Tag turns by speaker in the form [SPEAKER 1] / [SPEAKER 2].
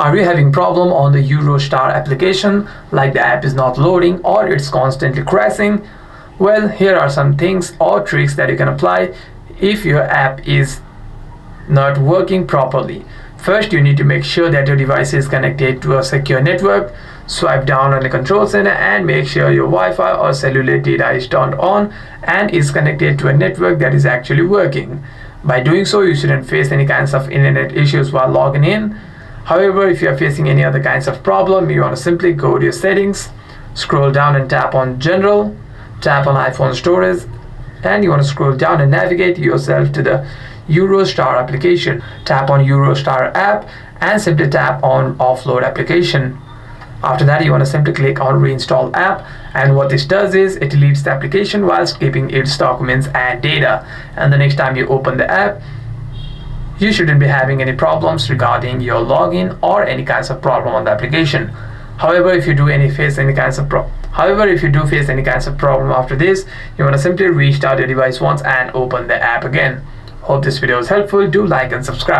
[SPEAKER 1] Are you having problem on the Eurostar application, like the app is not loading or it's constantly crashing? Well, here are some things or tricks that you can apply if your app is not working properly. First, you need to make sure that your device is connected to a secure network. Swipe down on the control center and make sure your Wi-Fi or cellular data is turned on and is connected to a network that is actually working. By doing so, you shouldn't face any kinds of internet issues while logging in. However, if you are facing any other kinds of problem, you want to simply go to your settings, scroll down and tap on General, tap on iPhone Storage, and you want to scroll down and navigate yourself to the Eurostar application. Tap on Eurostar app and simply tap on Offload application. After that, you want to simply click on Reinstall app, and what this does is it deletes the application whilst keeping its documents and data. And the next time you open the app, you shouldn't be having any problems regarding your login or any kinds of problem on the application. However, if you do face any kinds of problem after this, you want to simply restart your device once and open the app again. Hope this video is helpful. Do like and subscribe.